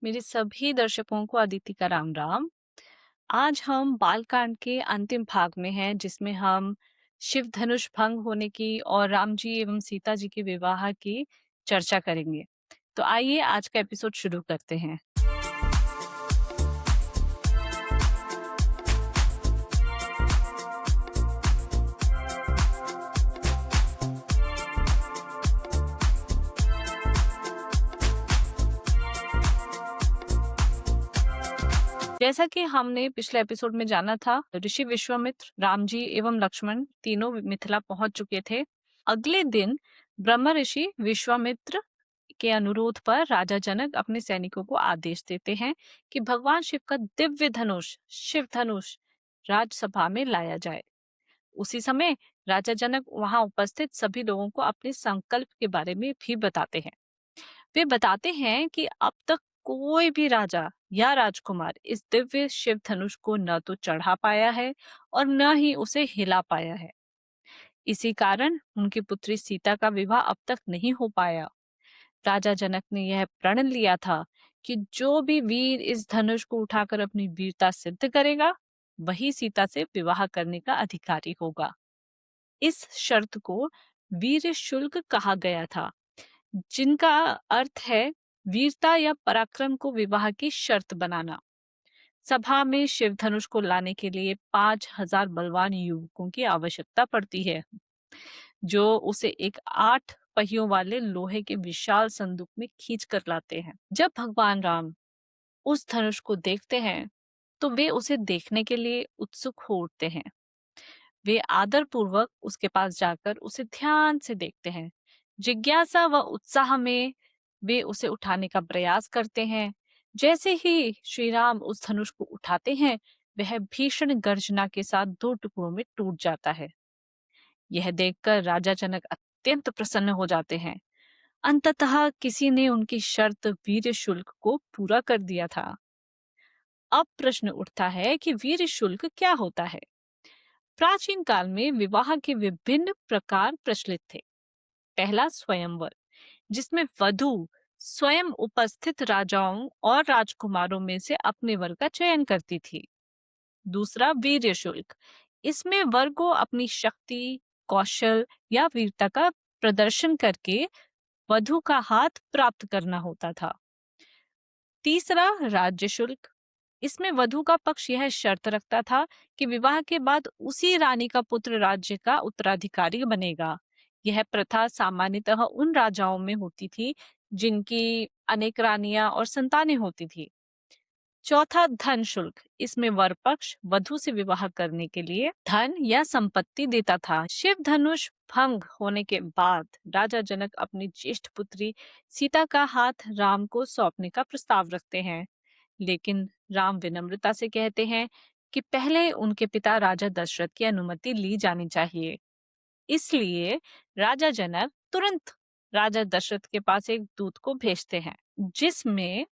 मेरे सभी दर्शकों को अदिति का राम राम। आज हम बालकांड के अंतिम भाग में हैं, जिसमें हम शिव धनुष भंग होने की और राम जी एवं सीता जी के विवाह की चर्चा करेंगे। तो आइए आज का एपिसोड शुरू करते हैं। जैसा कि हमने पिछले एपिसोड में जाना था, ऋषि विश्वामित्र, राम जी एवं लक्ष्मण तीनों मिथिला पहुंच चुके थे। अगले दिन ब्रह्म ऋषि विश्वामित्र के अनुरोध पर राजा जनक अपने सैनिकों को आदेश देते हैं कि भगवान शिव का दिव्य धनुष शिव धनुष राजसभा में लाया जाए। उसी समय राजा जनक वहां उपस्थित सभी लोगों को अपने संकल्प के बारे में भी बताते हैं। वे बताते हैं कि अब तक कोई भी राजा या राजकुमार इस दिव्य शिव धनुष को न तो चढ़ा पाया है और न ही उसे हिला पाया है। इसी कारण उनकी पुत्री सीता का विवाह अब तक नहीं हो पाया। राजा जनक ने यह प्रण लिया था कि जो भी वीर इस धनुष को उठाकर अपनी वीरता सिद्ध करेगा, वही सीता से विवाह करने का अधिकारी होगा। इस शर्त को वीर शुल्क कहा गया था, जिनका अर्थ है वीरता या पराक्रम को विवाह की शर्त बनाना। सभा में शिव धनुष को लाने के लिए 5,000 बलवान युवकों की आवश्यकता पड़ती है, जो उसे एक 8 पहियों वाले लोहे के विशाल संदूक में खींच कर लाते हैं। जब भगवान राम उस धनुष को देखते हैं, तो वे उसे देखने के लिए उत्सुक हो उठते हैं। वे आदर पूर्वक उसके पास जाकर उसे ध्यान से देखते हैं। जिज्ञासा व उत्साह में वे उसे उठाने का प्रयास करते हैं। जैसे ही श्री राम उस धनुष को उठाते हैं, वह भीषण गर्जना के साथ 2 टुकड़ों में टूट जाता है। यह देखकर राजा जनक अत्यंत प्रसन्न हो जाते हैं। अंततः किसी ने उनकी शर्त वीर शुल्क को पूरा कर दिया था। अब प्रश्न उठता है कि वीर शुल्क क्या होता है? प्राचीन काल में विवाह के विभिन्न प्रकार प्रचलित थे। पहला स्वयंवर, जिसमें वधु स्वयं उपस्थित राजाओं और राजकुमारों में से अपने वर का चयन करती थी। दूसरा वीर्य शुल्क, इसमें वर को अपनी शक्ति, कौशल या वीरता का प्रदर्शन करके वधु का हाथ प्राप्त करना होता था। तीसरा राज्य शुल्क, इसमें वधु का पक्ष यह शर्त रखता था कि विवाह के बाद उसी रानी का पुत्र राज्य का उत्तराधिकारी बनेगा। यह प्रथा सामान्यतः उन राजाओं में होती थी जिनकी अनेक रानियां और संतानें होती थी। चौथा धन शुल्क, इसमें वर पक्ष वधु से विवाह करने के लिए धन या संपत्ति देता था। शिव धनुष भंग होने के बाद राजा जनक अपनी ज्येष्ठ पुत्री सीता का हाथ राम को सौंपने का प्रस्ताव रखते हैं, लेकिन राम विनम्रता से कहते हैं कि पहले उनके पिता राजा दशरथ की अनुमति ली जानी चाहिए। इसलिए राजा जनक तुरंत राजा दशरथ के पास एक दूत को भेजते हैं, जिसमें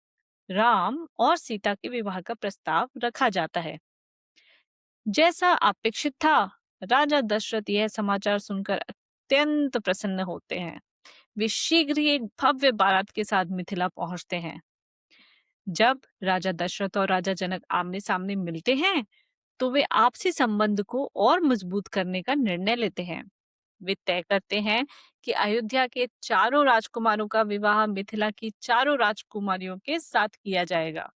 राम और सीता के विवाह का प्रस्ताव रखा जाता है। जैसा अपेक्षित था, राजा दशरथ यह समाचार सुनकर अत्यंत प्रसन्न होते हैं। वे शीघ्र ही एक भव्य बारात के साथ मिथिला पहुंचते हैं। जब राजा दशरथ और राजा जनक आमने सामने मिलते हैं, तो वे आपसी संबंध को और मजबूत करने का निर्णय लेते हैं। वे तय करते हैं कि अयोध्या के चारों राजकुमारों का विवाह मिथिला की चारों राजकुमारियों के साथ किया जाएगा।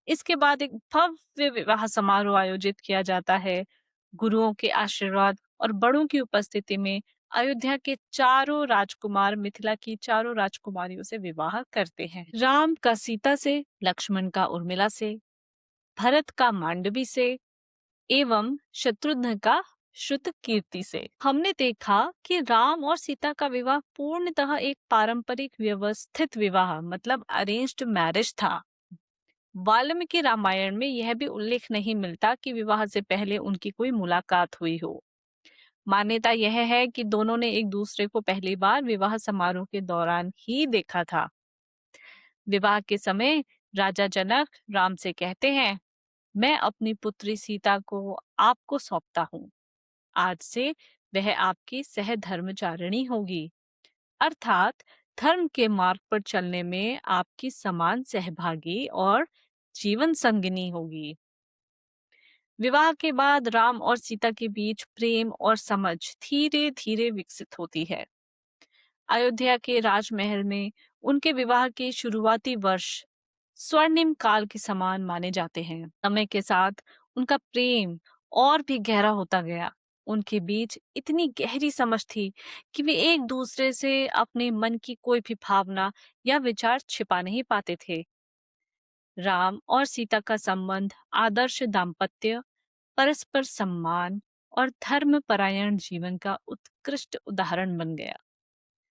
इसके बाद एक भव्य विवाह समारोह आयोजित किया जाता है। गुरुओं के आशीर्वाद और बड़ों की उपस्थिति में अयोध्या के चारों राजकुमार मिथिला की चारों राजकुमारियों से विवाह करते हैं। राम का सीता से, लक्ष्मण का उर्मिला से, भरत का मांडवी से एवं शत्रुघ्न का श्रुतकीर्ति से। हमने देखा कि राम और सीता का विवाह पूर्णतः एक पारंपरिक व्यवस्थित विवाह मतलब अरेंज्ड मैरिज था। वाल्मीकि रामायण में यह भी उल्लेख नहीं मिलता कि विवाह से पहले उनकी कोई मुलाकात हुई हो। मान्यता यह है कि दोनों ने एक दूसरे को पहली बार विवाह समारोह के दौरान ही देखा था। विवाह के समय राजा जनक राम से कहते हैं, मैं अपनी पुत्री सीता को आपको सौंपता हूँ। आज से वह आपकी सहधर्मचारिणी होगी। अर्थात धर्म के मार्ग पर चलने में आपकी समान सहभागी और जीवन संगिनी होगी। विवाह के बाद राम और सीता के बीच प्रेम और समझ धीरे धीरे विकसित होती है। अयोध्या के राजमहल में उनके विवाह के शुरुआती वर्ष स्वर्णिम काल के समान माने जाते हैं। समय के साथ उनका प्रेम और भी गहरा होता गया। उनके बीच इतनी गहरी समझ थी कि वे एक दूसरे से अपने मन की कोई भी भावना या विचार छिपा नहीं पाते थे। राम और सीता का संबंध आदर्श दाम्पत्य, परस्पर सम्मान और धर्मपरायण जीवन का उत्कृष्ट उदाहरण बन गया।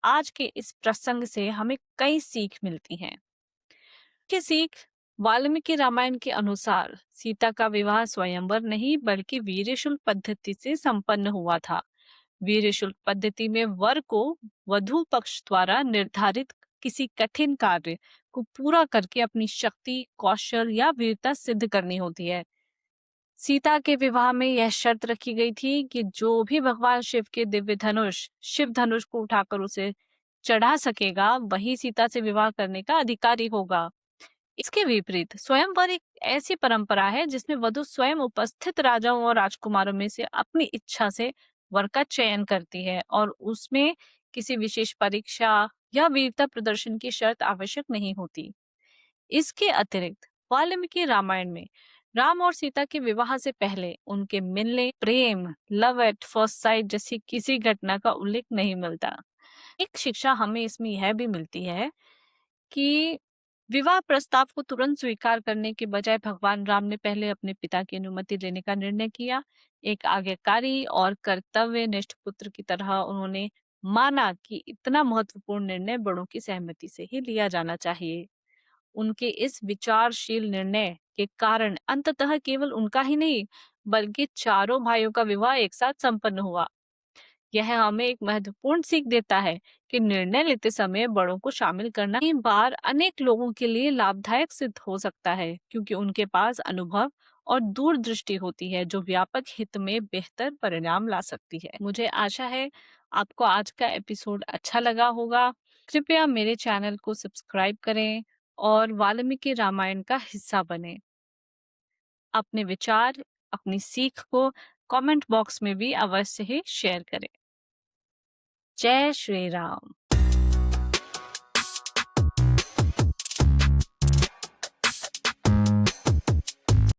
आज के इस प्रसंग से हमें कई सीख मिलती हैं। मुख्य सीख, वाल्मीकि रामायण के अनुसार सीता का विवाह स्वयंवर नहीं बल्कि वीर्यशुल्क पद्धति से संपन्न हुआ था। वीर्यशुल्क पद्धति में वर को वधू पक्ष द्वारा निर्धारित किसी कठिन कार्य को पूरा करके अपनी शक्ति, कौशल या वीरता सिद्ध करनी होती है। सीता के विवाह में यह शर्त रखी गई थी कि जो भी भगवान शिव के दिव्य धनुष, शिव धनुष को उठाकर उसे चढ़ा सकेगा, वही सीता से विवाह करने का अधिकारी होगा। इसके विपरीत स्वयंवर एक ऐसी परंपरा है जिसमें वधु स्वयं उपस्थित राजाओं और राजकुमारों में से अपनी इच्छा से वर का चयन करती है और उसमें किसी विशेष परीक्षा या वीरता प्रदर्शन की शर्त आवश्यक नहीं होती। इसके अतिरिक्त वाल्मीकि रामायण में राम और सीता के विवाह से पहले उनके मिलने, प्रेम, लव एट फर्स्ट साइट जैसी किसी घटना का उल्लेख नहीं मिलता। एक शिक्षा हमें इसमें यह भी मिलती है कि विवाह प्रस्ताव को तुरंत स्वीकार करने के बजाय भगवान राम ने पहले अपने पिता की अनुमति लेने का निर्णय किया। एक आज्ञाकारी और कर्तव्यनिष्ठ पुत्र की तरह उन्होंने माना कि इतना महत्वपूर्ण निर्णय बड़ों की सहमति से ही लिया जाना चाहिए। उनके इस विचारशील निर्णय के कारण अंततः केवल उनका ही नहीं बल्कि चारों भाइयों का विवाह एक साथ संपन्न हुआ। यह हमें एक महत्वपूर्ण सीख देता है कि निर्णय लेते समय बड़ों को शामिल करना कई बार अनेक लोगों के लिए लाभदायक सिद्ध हो सकता है, क्योंकि उनके पास अनुभव और दूरदृष्टि होती है जो व्यापक हित में बेहतर परिणाम ला सकती है। मुझे आशा है आपको आज का एपिसोड अच्छा लगा होगा। कृपया मेरे चैनल को सब्सक्राइब करें और वाल्मीकि रामायण का हिस्सा बने। अपने विचार, अपनी सीख को कमेंट बॉक्स में भी अवश्य ही शेयर करें। जय श्री राम।